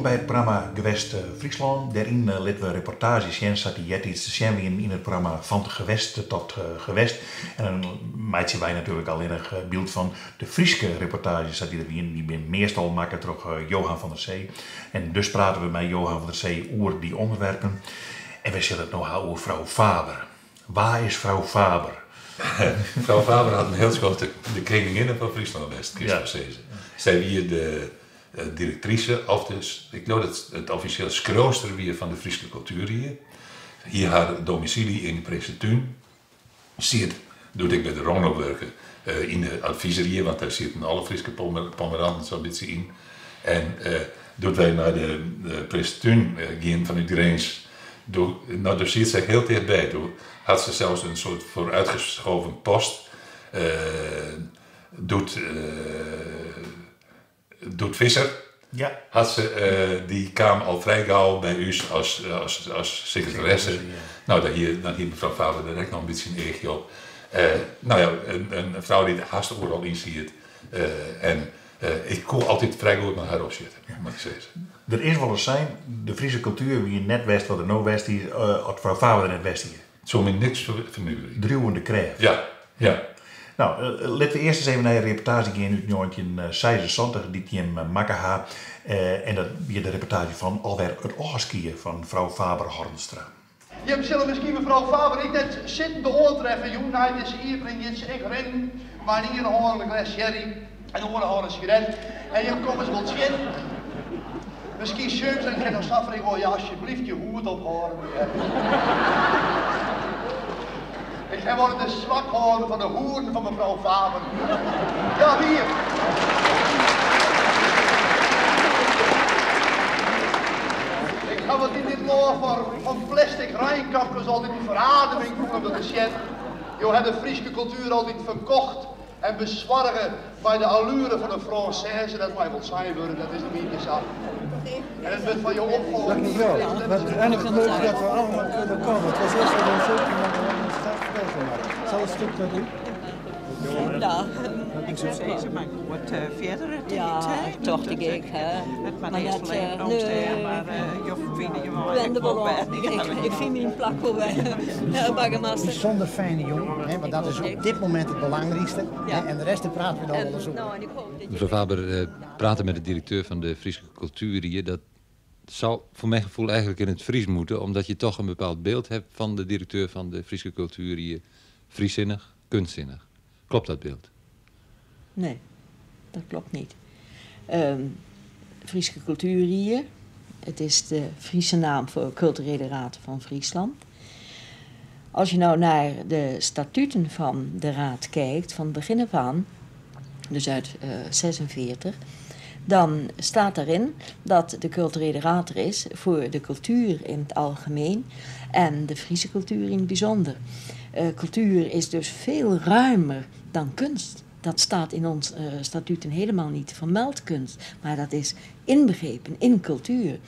bij het programma Gewest Friesland. Daarin lieten we reportages zien, zat die iets te zien in het programma van het gewest tot gewest. En dan maakten wij natuurlijk alleen een beeld van de Friese reportages zat die ben meestal maken door Johan van der Zee. En dus praten we met Johan van der Zee over die onderwerpen. En we zullen het nog houden over vrouw Faber. Waar is vrouw Faber? Vrouw Faber had een heel grote de koningin van Friesland West, Christus Cezen. Zij wie de directrice, of dus, ik geloof dat het officieel scrooster weer van de Friese cultuur hier. Hier haar domicilie in Presentuin. Ziet, doe ik bij de Ronald werken in de adviserie, want daar zitten alle Friese Pomeranten zo'n beetje in. En doet wij naar de Presentuin gaan vanuit Greens. Nou, daar zit ze heel dichtbij. Toen had ze zelfs een soort vooruitgeschoven post. Doet Visser. Ja. Had ze, die kwam al vrij gauw bij u als secretaresse. Ja. Nou, dan hier mevrouw Faber direct nog een beetje een eegje op. Nou ja, een vrouw die de haast overal in ziet. Ik kon altijd vrij goed met haar opzitten, moet ik zeggen. Er is wel eens zijn, de Friese cultuur wie je net west wat er nou west is, als vrouw Faber net west hier. Zo min niks vernuren. Druwende krijg. Ja. Nou, laten we eerst eens even naar een reportage gaan uit 1976, die in Makkeha. En dat is de reportage van alweer het oorskiën van vrouw Faber Hornstra. Je zullen misschien mevrouw Faber niet net zittende oortreffen, joh. Nou, het is hier brengt je ik erin, maar hier een glas sherry en een een sigaret. En je komt eens wat zien. Misschien soms en dan staf ik wel, ja, alsjeblieft je hoed ophouden. Ik heb wel de zwak houden van de hoeren van mevrouw Faber. Ja, hier. Ik ga wat in dit loor van plastic rijnkapjes altijd die verademing voelen door de shit. Je hebt de Friese cultuur altijd verkocht en bezwargen bij de allure van de Française. Dat mij wel saai worden, dat is de mietenzaak. En het wordt van je opvolger. Dat niet wel. En ik geloof dat we allemaal kunnen komen. Het was eerst wel een stuk, maar we hebben het straks gemaakt. Zal een stuk dat doen? Ja, ik zou zeggen, maar wat verder het ja, hè? toch de gek, hè. Maar net verleden omstaan, maar je vindt je wel ben de ballon. Ik vind mijn plak wel bij Baggermaster. Bijzonder fijne jongen, hè, want dat is op dit moment het belangrijkste. Ja. Hè, en de rest praten we dan wel eens over. Mevrouw Faber, praten met de directeur van de Friese cultuur hier, dat zou voor mijn gevoel eigenlijk in het Fries moeten, omdat je toch een bepaald beeld hebt van de directeur van de Friese cultuur hier. Frieszinnig, kunstzinnig. Klopt dat beeld? Nee, dat klopt niet. Friese cultuur hier, het is de Friese naam voor Culturele Raad van Friesland. Als je nou naar de statuten van de raad kijkt, van het begin af aan, dus uit 46, dan staat daarin dat de Culturele Raad er is voor de cultuur in het algemeen en de Friese cultuur in het bijzonder. Cultuur is dus veel ruimer dan kunst. Dat staat in ons statuten helemaal niet vermeld kunst, maar dat is inbegrepen in cultuur.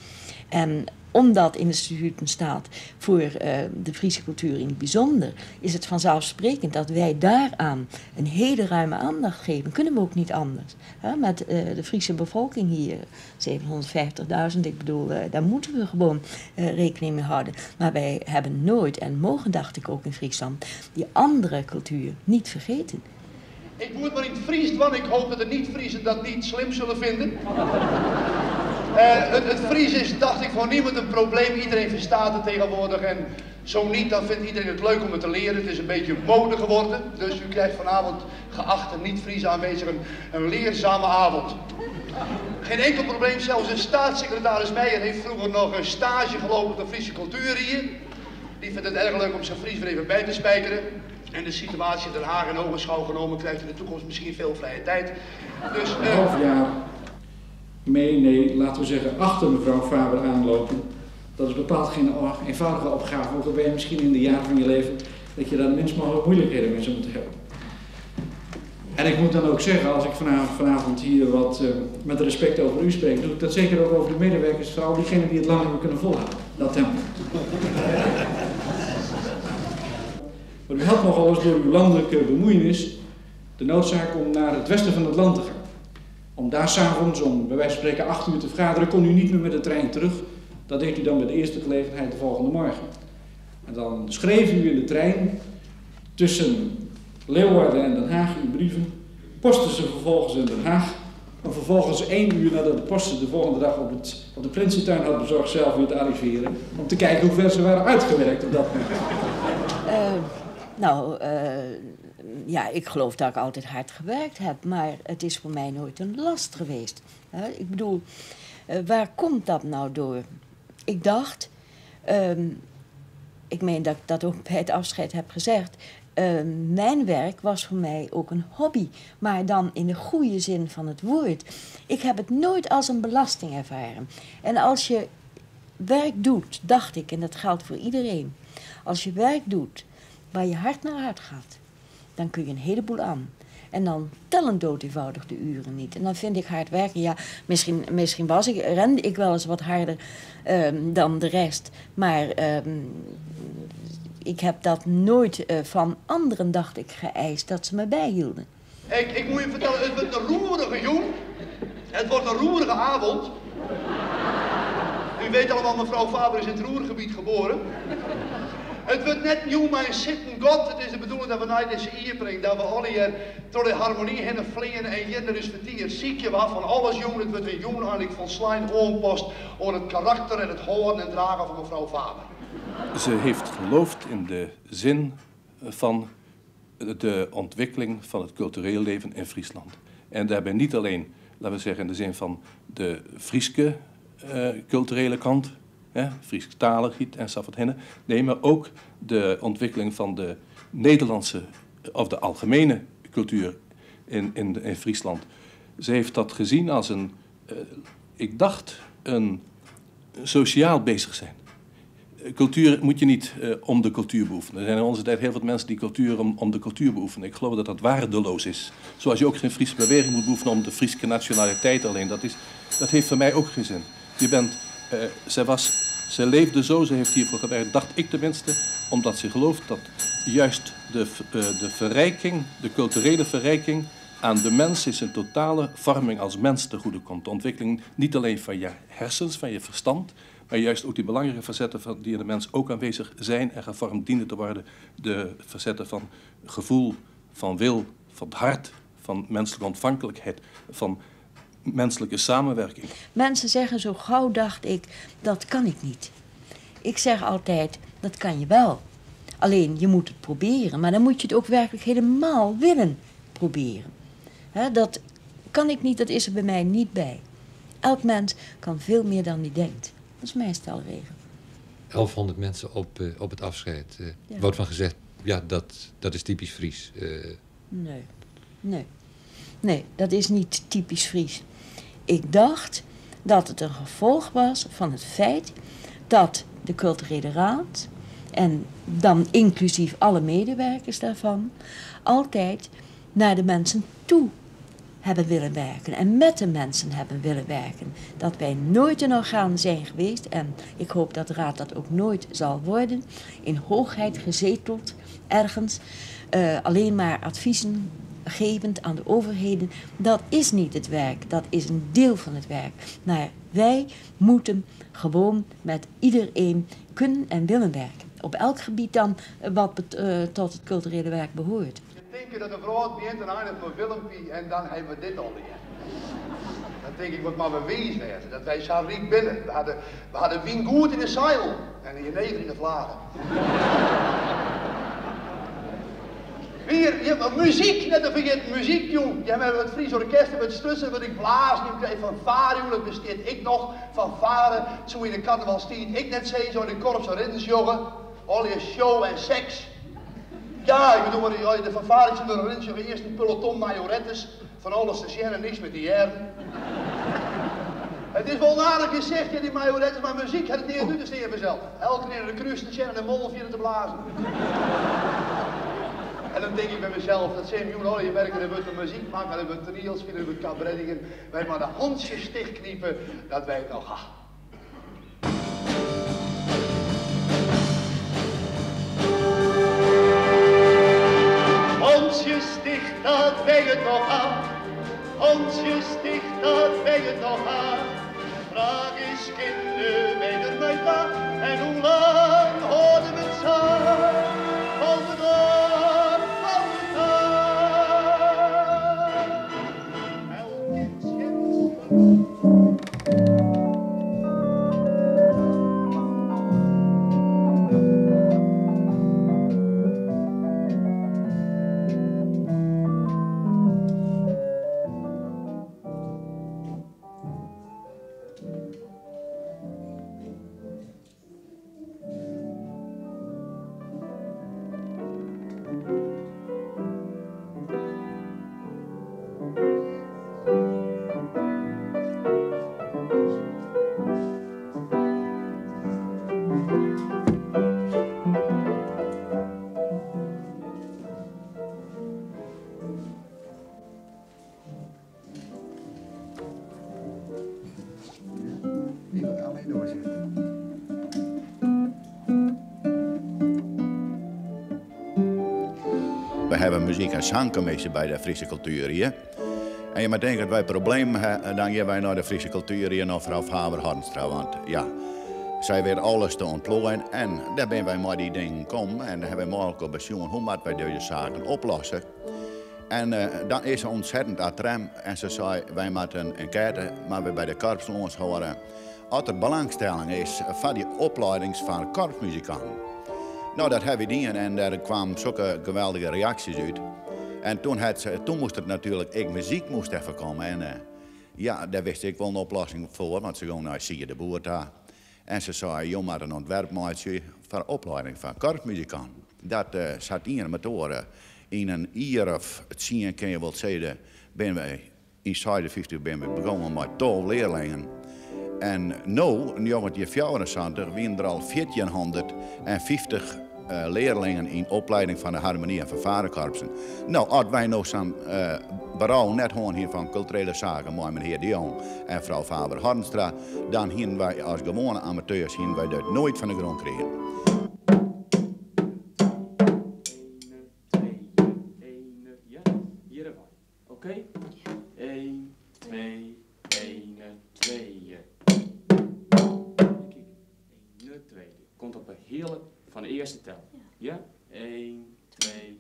En omdat in de statuten staat voor de Friese cultuur in het bijzonder, is het vanzelfsprekend dat wij daaraan een hele ruime aandacht geven. Kunnen we ook niet anders. Met de Friese bevolking hier, 750.000, ik bedoel, daar moeten we gewoon rekening mee houden. Maar wij hebben nooit, en mogen dacht ik ook in Friesland, die andere cultuur niet vergeten. Ik moet maar in het Fries, want ik hoop dat de niet-Friesen dat niet slim zullen vinden. Het Fries is, dacht ik, voor niemand een probleem. Iedereen verstaat het tegenwoordig en zo niet, dan vindt iedereen het leuk om het te leren. Het is een beetje mode geworden, dus u krijgt vanavond, geachte niet-Friese aanwezigen, een leerzame avond. Geen enkel probleem, zelfs de staatssecretaris Meijer heeft vroeger nog een stage gelopen op de Friese cultuur hier. Die vindt het erg leuk om zijn Fries weer even bij te spijkeren. En de situatie in Den Haag in ogenschouw genomen krijgt in de toekomst misschien veel vrije tijd. Dus, een half jaar mee, laten we zeggen, achter mevrouw Faber aanlopen. Dat is bepaald geen eenvoudige opgave, ook al ben je misschien in de jaren van je leven dat je daar minst mogelijk moeilijkheden mee zou moeten hebben. En ik moet dan ook zeggen, als ik vanavond hier wat met respect over u spreek, doe ik dat zeker ook over de medewerkersvrouw, diegenen die het lang hebben kunnen volhouden. Dat tempo. Maar u had nogal eens door uw landelijke bemoeienis de noodzaak om naar het westen van het land te gaan. om daar s'avonds om bij wijze van spreken 8 uur te vergaderen, kon u niet meer met de trein terug. Dat deed u dan bij de eerste gelegenheid de volgende morgen. En dan schreef u in de trein tussen Leeuwarden en Den Haag uw brieven, postte ze vervolgens in Den Haag, en vervolgens 1 uur nadat de posten de volgende dag op de Prinsentuin had bezorgd zelf weer te arriveren, om te kijken hoe ver ze waren uitgewerkt op dat moment. Ja, ik geloof dat ik altijd hard gewerkt heb, maar het is voor mij nooit een last geweest. Ik bedoel, waar komt dat nou door? Ik dacht, ik meen dat ik dat ook bij het afscheid heb gezegd, mijn werk was voor mij ook een hobby, maar dan in de goede zin van het woord. Ik heb het nooit als een belasting ervaren. En als je werk doet, dacht ik, en dat geldt voor iedereen, als je werk doet waar je hart naar uitgaat, dan kun je een heleboel aan. En dan tellen dood eenvoudig de uren niet. En dan vind ik hard werken, ja, misschien rende ik wel eens wat harder dan de rest. Maar ik heb dat nooit van anderen, dacht ik, geëist dat ze me bijhielden. Ik moet je vertellen, het wordt een roerige joen. Het wordt een roerige avond. U weet allemaal, mevrouw Faber is in het Roergebied geboren. Het wordt net nieuw mijn zitten God. Het is de bedoeling dat we naar deze hier brengen. Dat we alle hier door de harmonie heen vliegen. En hier is vertier ziekje wat van alles jongen. Het wordt een jongen eigenlijk van slijn onpost. Over het karakter en het horen en dragen van mevrouw Faber. Ze heeft geloofd in de zin van de ontwikkeling van het cultureel leven in Friesland. En daarbij niet alleen, laten we zeggen, in de zin van de Frieske culturele kant, Friesk-taligheid en Safferthinne. Nee, maar ook de ontwikkeling van de Nederlandse of de algemene cultuur in Friesland. Ze heeft dat gezien als een, ik dacht, een sociaal bezig zijn. Cultuur moet je niet om de cultuur beoefenen. Er zijn in onze tijd heel veel mensen die cultuur om de cultuur beoefenen. Ik geloof dat dat waardeloos is. Zoals je ook geen Friese beweging moet beoefenen om de Friese nationaliteit alleen. Dat heeft voor mij ook geen zin. Ze leefde zo, ze heeft hiervoor gewerkt, dacht ik tenminste, omdat ze gelooft dat juist de verrijking, de culturele verrijking aan de mens in zijn totale vorming als mens te goede komt. De ontwikkeling niet alleen van je hersens, van je verstand, maar juist ook die belangrijke facetten die in de mens ook aanwezig zijn en gevormd dienen te worden. De facetten van gevoel, van wil, van het hart, van menselijke ontvankelijkheid, van menselijke samenwerking. Mensen zeggen zo gauw, dacht ik, dat kan ik niet. Ik zeg altijd, dat kan je wel. Alleen, je moet het proberen, maar dan moet je het ook werkelijk helemaal willen proberen. Dat kan ik niet, dat is er bij mij niet bij. Elk mens kan veel meer dan hij denkt. Dat is mijn stelregel. 1100 mensen op het afscheid. Wordt van gezegd, ja, dat is typisch Fries. Nee, dat is niet typisch Fries. Ik dacht dat het een gevolg was van het feit dat de culturele raad, en dan inclusief alle medewerkers daarvan, altijd naar de mensen toe hebben willen werken en met de mensen hebben willen werken. Dat wij nooit een orgaan zijn geweest, en ik hoop dat de raad dat ook nooit zal worden, in hoogheid gezeteld ergens, alleen maar adviezen gevend aan de overheden. Dat is niet het werk, dat is een deel van het werk. Maar wij moeten gewoon met iedereen kunnen en willen werken. Op elk gebied dan wat tot het culturele werk behoort. Je denkt dat een vrouw begint en eindigt met Willempie en dan hebben we dit alweer. Dan denk ik, wat maar bewezen werden, dat wij zo riek binnen. We hadden wien goed in de zeil en in negen in de vlagen. Weer, je hebt muziek, net te vergeten, muziek, jong. Jij hebt het Fries orkest met stussen, wat ik blaas, nu krijg van varen, jongen, dat besteed ik nog van varen, zo in de carnavalstijd. Ik net zei, zo in de korps en riddensjoggen, al je show en seks. Ja, ik bedoel, maar de fanfares door de riddensjoggen, eerst een peloton majorettes, van alles te zien en niks met die jaren. Het is wel aardig gezegd, ja, die majorettes, maar muziek had het niet nu te steken mezelf. Elke keer in de kruis te zien en een mol vieren te blazen. En dan denk ik bij mezelf, dat zijn jongen, je werkt er met muziek maken, er met toneel spelen, er met cabaretingen. Wij maar de handjes dichtkniepen, dat wij het nog gaan. Handjes dicht, dat wij het nog gaan. Handjes dicht. We hebben muziek- en zangcommissie bij de Friese cultuur hier. En je moet denken dat wij problemen hebben, dan gaan wij naar de Friese cultuur hier, naar mevrouw Faber-Hornstra. Want ja, zij weet alles te ontplooien. En daar ben wij maar die dingen komen. En daar hebben we mogelijk op besjoen hoe moeten wij deze zaken oplossen. En dan is ze ontzettend atrem. En ze zei, wij moeten een kaart, maar we bij de korpsloons horen. Als er belangstelling is van die opleiding van korpsmuzikanten. Nou, dat hebben we gedaan en daar kwamen zulke geweldige reacties uit. En toen moest het natuurlijk, muziek moest even komen. En ja, daar wist ik wel een oplossing voor, want ze gingen naar Zie je de Boer daar. En ze zei, joh, maar een ontwerpmaatje voor opleiding van korpsmuzikanten. Dat zat hier met oren. In een jaar of 10, kun je wel zeggen, ben wij in 50 ben we begonnen met 12 leerlingen. En nu, in 1974, waren er al 1450 leerlingen in opleiding van de harmonie- en fanfarekorpsen. Nou, als wij nog zo'n berouw net gewoon hier van culturele zaken, mooi meneer De Jong en mevrouw Faber-Hornstra, dan hingen wij als gewone amateurs wij dat nooit van de grond kregen. Oké? 1, 2, 1, 2. 1, 2. Komt op een hele van de eerste tel. Ja? 1, 2, 1.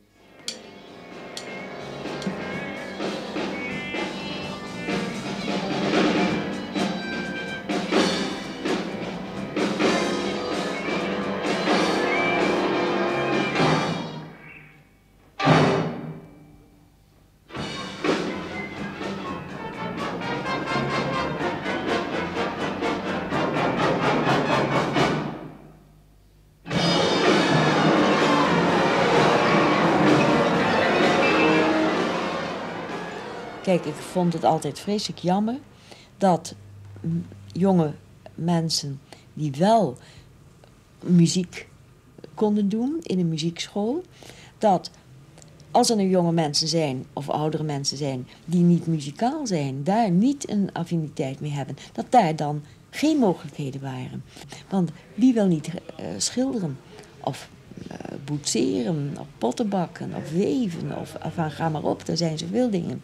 Kijk, ik vond het altijd vreselijk jammer dat jonge mensen die wel muziek konden doen in een muziekschool, dat als er nu jonge mensen zijn of oudere mensen zijn die niet muzikaal zijn, daar niet een affiniteit mee hebben, dat daar dan geen mogelijkheden waren. Want wie wil niet schilderen of boetseren of potten bakken of weven of ga maar op, er zijn zoveel dingen.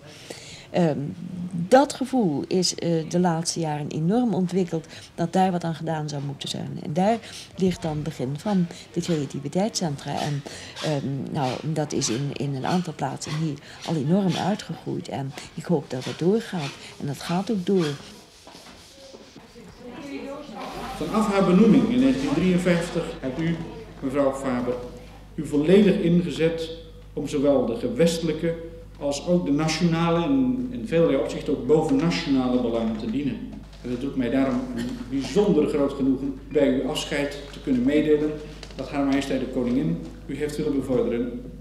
Dat gevoel is de laatste jaren enorm ontwikkeld dat daar wat aan gedaan zou moeten zijn. En daar ligt dan het begin van de creativiteitscentra. En nou, dat is in een aantal plaatsen hier al enorm uitgegroeid. En ik hoop dat het doorgaat. En dat gaat ook door. Vanaf haar benoeming in 1953 hebt u, mevrouw Faber, u volledig ingezet om zowel de gewestelijke als ook de nationale en in velerlei opzichten ook bovennationale belangen te dienen. En het doet mij daarom een bijzonder groot genoegen bij uw afscheid te kunnen meedelen dat Haar Majesteit de Koningin u heeft willen bevorderen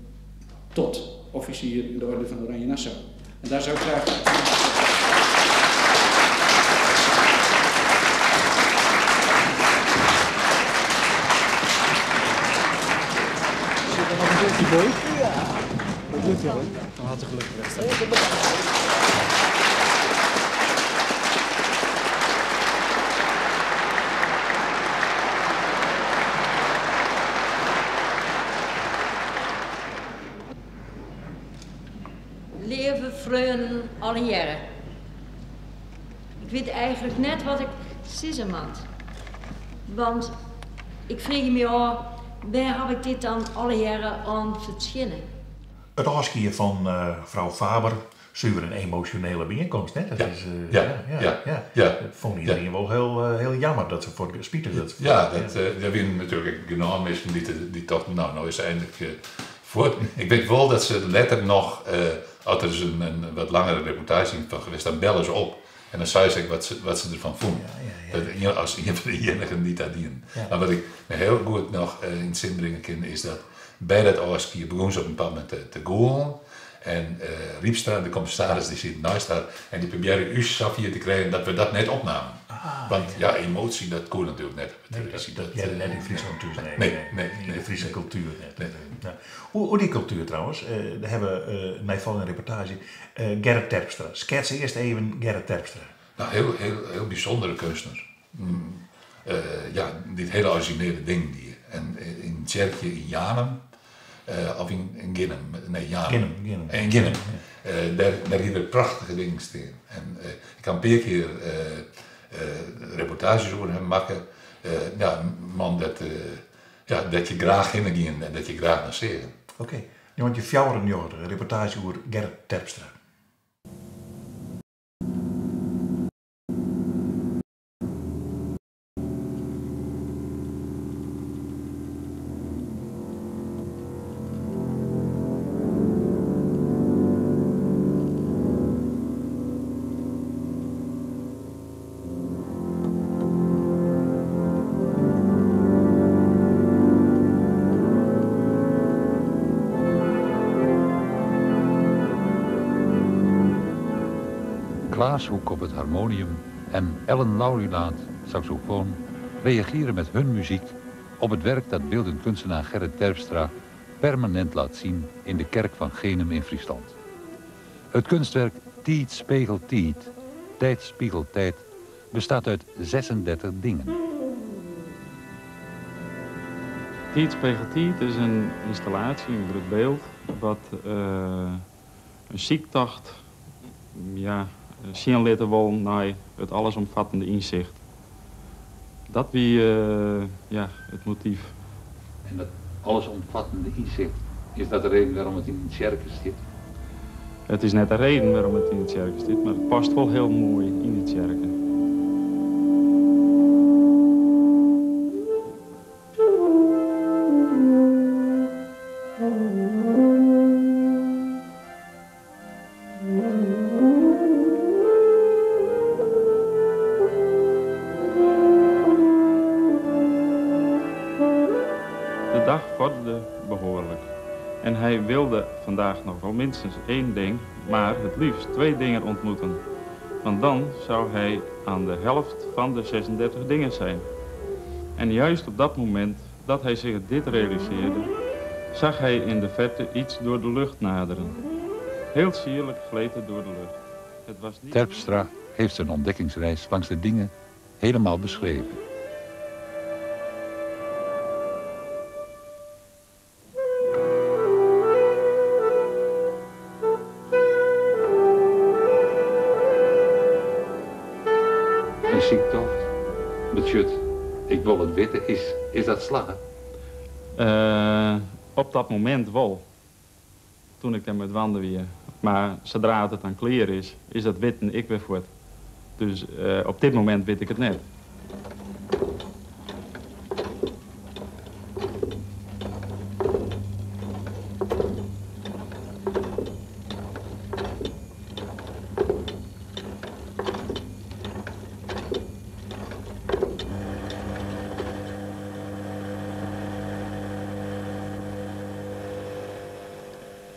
tot officier in de Orde van Oranje Nassau. En daar zou ik graag... Zit er nog een beetje boy? Ja. Dat lukt wel, hè? Van harte gelukkig wedstrijd. Leven vreugden alle jaren. Ik weet eigenlijk net wat ik zeggen moet. Want ik vraag me af, waar heb ik dit dan alle jaren aan verschillen? Het afscheid van mevrouw Faber, zuiver een emotionele bijeenkomst, hè? Dat ja. Is, Ja. Dat vond iedereen wel heel jammer dat ze voor het gespieten dat. Ja, dat waren natuurlijk genoeg mensen die toch, nou is eindelijk voor. Ik weet wel dat ze later nog, als er is een wat langere reportage van geweest, dan bellen ze op. En dan zei ze wat ze ervan vonden. Dat, als een van de enigen die dat dienen. Maar wat ik me heel goed nog in het zin brengen kan, is dat bij dat afscheid begon ze op een bepaald moment te gaan. En Riepstra, de commissaris, die zit naast haar. En die probeerde hier te krijgen dat we dat net opnamen. Want emotie, dat kon natuurlijk net op televisie. Dat net in Friesland dus. Nee. In de Friese cultuur net. Nee. Nou, hoe die cultuur trouwens, daar hebben we mij van een reportage. Gerrit Terpstra. Schets eerst even Gerrit Terpstra. Nou, heel bijzondere kunstenaar. Dit hele originele ding. En in het kerkje in Janum, of in Ginnem, nee, Janum. Ginnem. In Ginnem. Daar hier prachtige dingen staan. En ik kan een paar keer reportages over hem maken. Ja, een man dat je graag heen gaat en dat je graag naar zegt. Oké. Nu want je 4 jaar reportage over Gerrit Terpstra. Klaas Hoek op het harmonium en Ellen Laurilaat, saxofoon, reageren met hun muziek op het werk dat beeldend kunstenaar Gerrit Terpstra permanent laat zien in de kerk van Genum in Friesland. Het kunstwerk Tiet spiegelt Tiet, Tijd spiegelt tijd, bestaat uit 36 dingen. Tiet spiegelt Tiet is een installatie, een druk beeld, wat een ziektocht, zien laten wel naar het allesomvattende inzicht. Dat wie het motief. En dat allesomvattende inzicht, is dat de reden waarom het in het kerk zit? Het is net de reden waarom het in het kerk zit, maar het past wel heel mooi in het kerk. De dag vorderde behoorlijk. En hij wilde vandaag nog wel minstens 1 ding, maar het liefst 2 dingen ontmoeten. Want dan zou hij aan de helft van de 36 dingen zijn. En juist op dat moment dat hij zich dit realiseerde, zag hij in de verte iets door de lucht naderen. Heel sierlijk gleed het door de lucht. Het was niet... Terpstra heeft zijn ontdekkingsreis langs de dingen helemaal beschreven. Een ziektocht, Betjut, ik wil het weten, is dat slagen? Op dat moment wel. Toen ik hem met wandelen weer. Maar zodra het dan clear is dat witten ik weer voort. Dus op dit moment weet ik het net.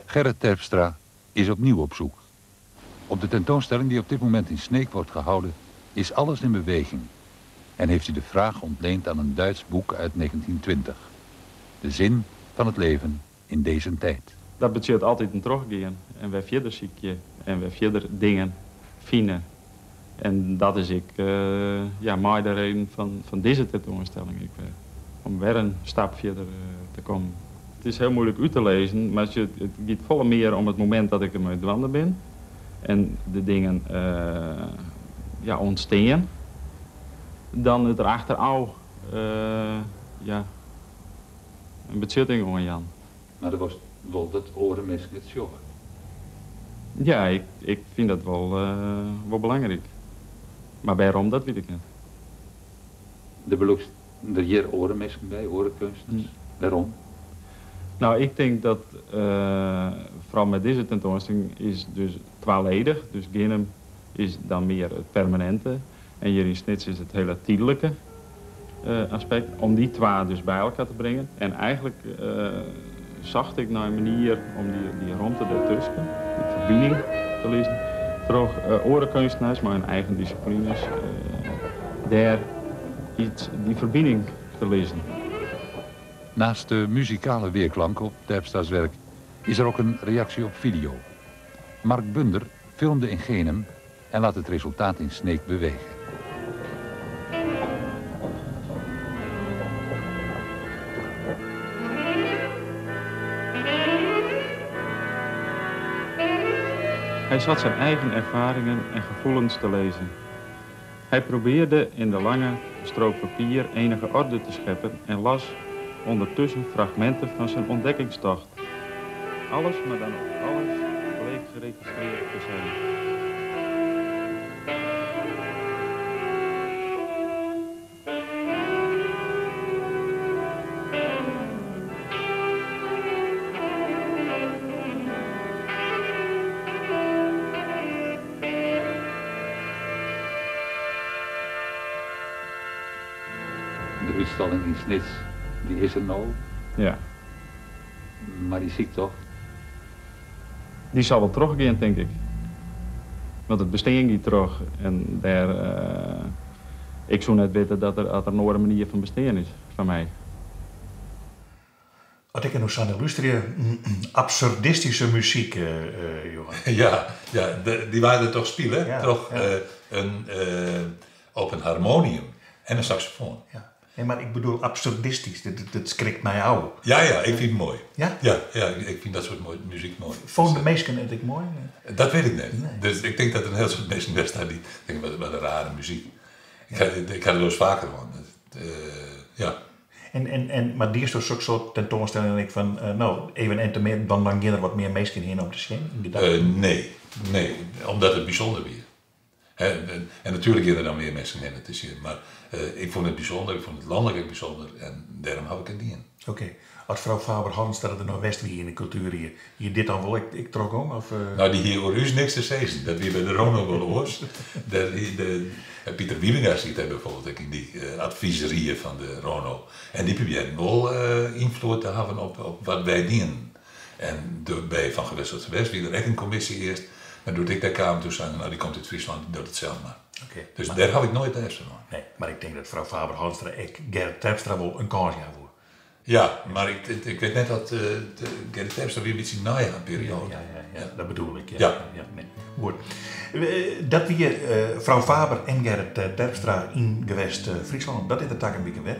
Gerrit Terpstra is opnieuw op zoek. Op de tentoonstelling die op dit moment in Sneek wordt gehouden, is alles in beweging. En heeft hij de vraag ontleend aan een Duits boek uit 1920. De zin van het leven in deze tijd. Dat betekent altijd een teruggaan. En wij verder ziekje en wij verder dingen vinden. En dat is maar de reden van deze tentoonstelling. Om weer een stap verder te komen. Het is heel moeilijk uit te lezen, maar het gaat volle meer om het moment dat ik ermee uit wandelen ben. En de dingen ontstaan. Dan het erachteraf een betzetting aan Jan. Maar dat was wel dat oren mensen het sjoggen. Ja, ik vind dat wel belangrijk. Maar waarom, dat weet ik niet. De beloofst er hier orenmessen bij, orenkunsters. Waarom? Nou, ik denk dat vooral met deze tentoonstelling is dus tweeledig. Dus Ginnem is dan meer het permanente. En hier in Snits is het hele tijdelijke aspect. Om die twee dus bij elkaar te brengen. En eigenlijk zocht ik naar een manier om die ruimte daartussen, die verbinding te lezen. Terug orenkunstenaars, maar hun eigen disciplines. Daar die verbinding te lezen. Naast de muzikale weerklank op Terpstra's werk is er ook een reactie op video. Mark Bunder filmde in Genum en laat het resultaat in Sneek bewegen. Hij zat zijn eigen ervaringen en gevoelens te lezen. Hij probeerde in de lange strook papier enige orde te scheppen en las ondertussen fragmenten van zijn ontdekkingstocht. Alles, maar dan ook alles, bleek geregistreerd te zijn. De uitstalling in Snits, die is er nou. Ja. Maar die zie ik toch? Die zal wel teruggaan, denk ik. Want het bestaan gaat terug. En daar, ik zou net weten dat er een andere manier van bestaan is, van mij. Wat ik nog aan luisteren, absurdistische muziek, Johan. Ja, die waren er toch spelen, Ja, toch ja. Op een harmonium en een saxofoon. Ja. Nee, maar ik bedoel absurdistisch, dat schrikt mij ouw. Ja, ik vind het mooi. Ja? Ja, ik vind dat soort muziek mooi. Vonden de meesten het ik mooi? Dat weet ik niet. Nee. Dus ik denk dat er een heel soort mensen best staan die denken, wat een rare muziek. Ik ga er wel eens vaker van. Ja. Maar die is toch zo'n soort tentoonstelling en ik van, even en te meer, dan gaan er wat meer meesten heen op de schijn? Nee, omdat het bijzonder weer. En natuurlijk gaan er dan meer mensen heen te zien, maar ik vond het bijzonder, ik vond het landelijk bijzonder en daarom hou ik het niet in. Oké. Als vrouw Faber-Hans dat er nog west wie in de cultuur hier dit dan wil ik trok om? Of, Nou, die hier hoor u niks te zeggen. Dat wie bij de Rono wel hoors. Pieter Wielinga ziet hij bijvoorbeeld in die adviserieën van de Rono. En die proberen wel invloed te hebben op wat wij dienen. En bij Van Gewest tot Gewest, wie er echt een commissie eerst, dan doe ik daar kamer toe zeggen, nou die komt uit Friesland, die doet het zelf maar. Okay, dus daar had ik nooit eens van. Nee, maar ik denk dat vrouw Faber-Hans Gerrit Terpstra wel een kans heeft voor. Ja, maar ik weet net dat Gerrit Terpstra weer een beetje naja een periode. Ja, dat bedoel ik. Ja. Nee. Goed. Dat we vrouw Faber en Gerrit Terpstra in gewest Friesland, dat is de tak een beetje weg.